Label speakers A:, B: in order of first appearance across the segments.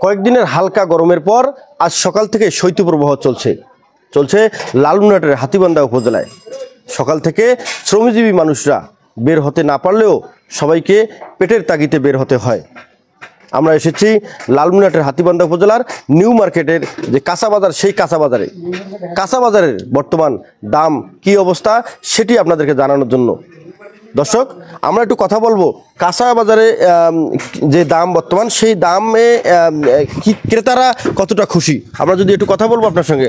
A: কয়েকদিনের হালকা গরমের পর আজ সকাল থেকে শৈত্যপ্রবাহ চলছে লালমনিরহাটের হাতীবান্ধা উপজেলায়। সকাল থেকে শ্রমজীবী মানুষরা বের হতে না পারলেও সবাইকে পেটের তাগিদে বের হতে হয়। আমরা এসেছি লালমনিরহাটের হাতীবান্ধা উপজেলার নিউ মার্কেটের যে কাঁচা বাজার, সেই কাঁচা বাজারের বর্তমান দাম কি অবস্থা সেটি আপনাদেরকে জানানোর জন্য। দর্শক, আমরা একটু কথা বলবো কাঁচা বাজারে যে দাম বর্তমান, সেই দামে কি ক্রেতারা কতটা খুশি, আমরা যদি একটু কথা বলবো আপনার সঙ্গে।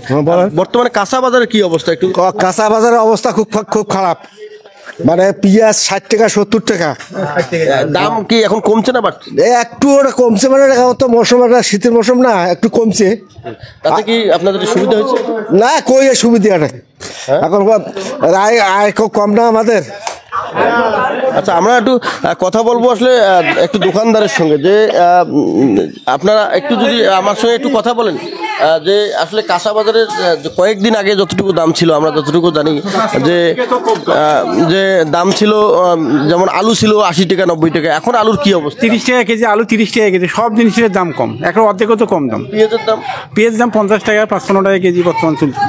A: বর্তমানে কাঁচা বাজারের কি অবস্থা? একটু
B: কাঁচা বাজারের অবস্থা খুব খারাপ, মানে পেঁয়াজ 60 টাকা 70 টাকা।
A: দাম কি এখন কমছে না বাড়ছে?
B: একটু কমছে, মানে তো মৌসুম, শীতের মৌসুম না, একটু কমছে।
A: তাতে কি আপনাদের সুবিধা হয়েছে?
B: না, কই সুবিধা এখন আয় খুব কম না আমাদের।
A: আচ্ছা, আমরা একটু কথা বলবো আসলে একটু দোকানদারের সঙ্গে, যে আপনারা একটু যদি আমার সঙ্গে একটু কথা বলেন যে আসলে কাঁচা বাজারের কয়েকদিন আগে যতটুকু দাম ছিল, আমরা যতটুকু জানি যে দাম ছিল, যেমন আলু ছিল 80 টাকা 90 টাকা, এখন আলুর কি অবস্থা?
C: 30 টাকা কেজি আলু, 30 টাকা কেজি, সব জিনিসের দাম কম, এখন অর্ধেকও তো কম দাম। পেঁয়াজের দাম 50 টাকা 55 টাকা কেজি বর্তমান চলছে।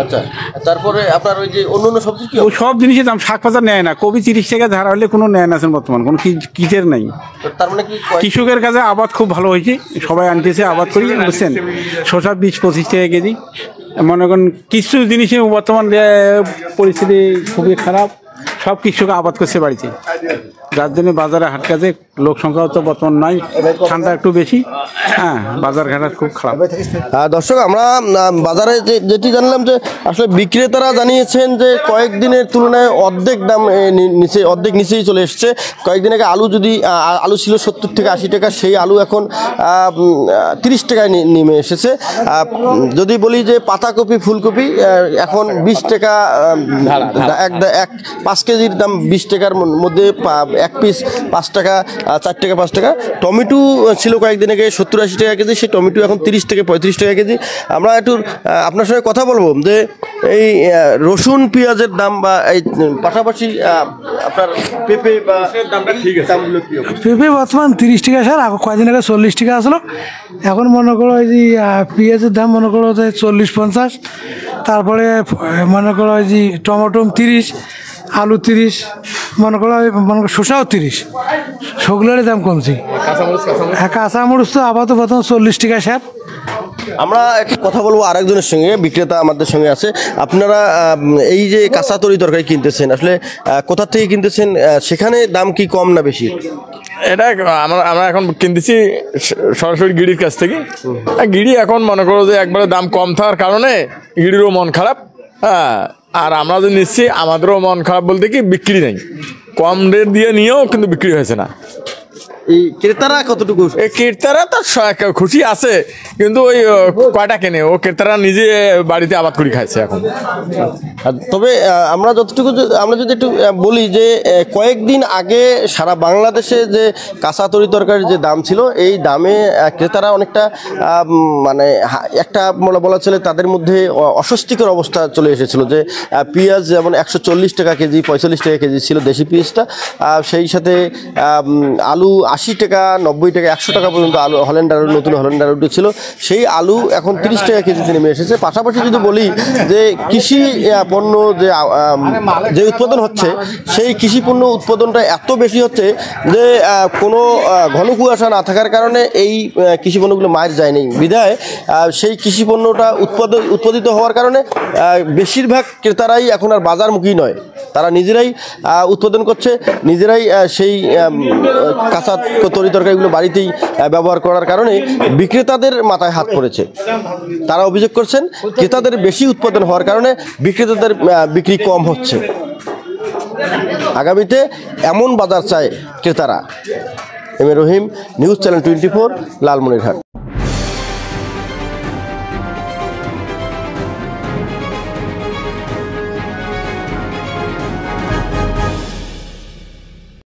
A: আচ্ছা, তারপরে আপনার ওই যে অন্য সবজি কি?
C: ওই সব জিনিসের দাম, শাক পাতা নেয় না, কবি 30 টাকা ধারা হলে কোনো নেয় না আছেন বর্তমান, কোনো কিটের নাই।
A: তার মানে কি
C: কৃষকের কাছে আবাদ খুব ভালো হয়েছে, সবাই আনতেছে আবাদ করি, বুঝছেন। শসা 20-25 টাকা কেজি। মনে করেন কিছু জিনিসের বর্তমান পরিস্থিতি খুবই খারাপ, সব কৃষক আবাদ করছে বাড়িতে, যার জন্য বাজারে হাট কাজে লোক সংখ্যাও তো বর্তমান নাই, ঠান্ডা একটু বেশি। হ্যাঁ, বাজার ঘাট খুব খারাপ।
A: দর্শক, আমরা বাজারে যেটি জানলাম যে আসলে বিক্রেতারা জানিয়েছেন যে কয়েকদিনের তুলনায় অর্ধেক দাম অর্ধেক নিচেই চলে এসছে। কয়েকদিন আগে আলু ছিল 70 থেকে 80 টাকা, সেই আলু এখন 30 টাকায় নেমে এসেছে। যদি বলি যে পাতাকপি ফুলকপি এখন 20 টাকা, 5 কেজির দাম 20 টাকার মধ্যে, এক পিস 5 টাকা, 4 টাকা 5 টাকা। টমেটো ছিল কয়েকদিন আগে 70-80 টাকা কেজি, সেই টমেটো এখন 30 থেকে 35 টাকা কেজি। আমরা একটু আপনার সঙ্গে কথা বলবো যে এই রসুন পেঁয়াজের দাম, বা এই পাশাপাশি আপনার পেঁপে বা দামটা ঠিক আছে?
D: পেঁপে বর্তমান 30 টাকা স্যার, কয়েকদিন আগে 40 টাকা আসলো। এখন মনে করো এই যে পেঁয়াজের দাম মনে করো যে 40-50, তারপরে মনে করো এই যে টমেটো 30, আলু 30, মনে করো শসাও 30, সেগুলোর দাম কমছে। কাঁচামরিচ তো আপাতত বর্তমান 40 টাকা স্যার।
A: আমরা একটু কথা বলবো আরেকজনের সঙ্গে, বিক্রেতা আমাদের সঙ্গে আছে। আপনারা এই যে কাঁচা তরকারি কিনতেছেন, আসলে কোথা থেকে কিনতেছেন? সেখানে দাম কি কম না বেশি?
E: এটা আমরা এখন কিনতেছি সরাসরি গিরির কাছ থেকে। গিরি এখন মনে করো যে একবারে দাম কম থাকার কারণে গিরিরও মন খারাপ। হ্যাঁ, আর আমরা যে নিচ্ছি আমাদেরও মন খারাপ বলতে কি বিক্রি নেই, কম রেট দিয়ে নিয়েও কিন্তু বিক্রি হয়েছে না।
A: এই ক্রেতারা কতটুকু?
E: এই ক্রেতারা তো খুশি আছে, কিন্তু ওই কয়টা কেনে, ও ক্রেতারা নিজে বাড়িতে আবাদ করে খাইছে এখন।
A: তবে আমরা যদি একটু বলি যে কয়েকদিন আগে সারা বাংলাদেশে যে কাঁচা তরকারির যে দাম ছিল, এই দামে ক্রেতারা অনেকটা মানে একটা বলা চলে তাদের মধ্যে অস্বস্তিকর অবস্থা চলে এসেছিল। যে পেঁয়াজ যেমন 140 টাকা কেজি, 45 টাকা কেজি ছিল দেশি পেঁয়াজটা, সেই সাথে আলু 80 টাকা 90 টাকা 100 টাকা পর্যন্ত আলু, নতুন হল্যান্ডার আলু ছিল, সেই আলু এখন 30 টাকা কেজিতে নেমে এসেছে। পাশাপাশি যদি বলি যে কৃষি পণ্য যে উৎপাদন হচ্ছে, সেই কৃষি পণ্য উৎপাদনটা এত বেশি হচ্ছে যে কোনো ঘন কুয়াশা না থাকার কারণে এই কৃষি পণ্যগুলো মায়ের যায়নি, বিধায় সেই কৃষি পণ্যটা উৎপাদিত হওয়ার কারণে বেশিরভাগ ক্রেতারাই এখন আর বাজারমুখী নয়, তারা নিজেরাই উৎপাদন করছে, নিজেরাই সেই কাঁচা তরকারিগুলো বাড়িতেই ব্যবহার করার কারণে বিক্রেতাদের মাথায় হাত পড়েছে। তারা অভিযোগ করছেন ক্রেতাদের বেশি উৎপাদন হওয়ার কারণে বিক্রেতাদের বিক্রি কম হচ্ছে। আগামীতে এমন বাজার চায় ক্রেতারা। M A Rahim, news channel 24, Lalmonirhat.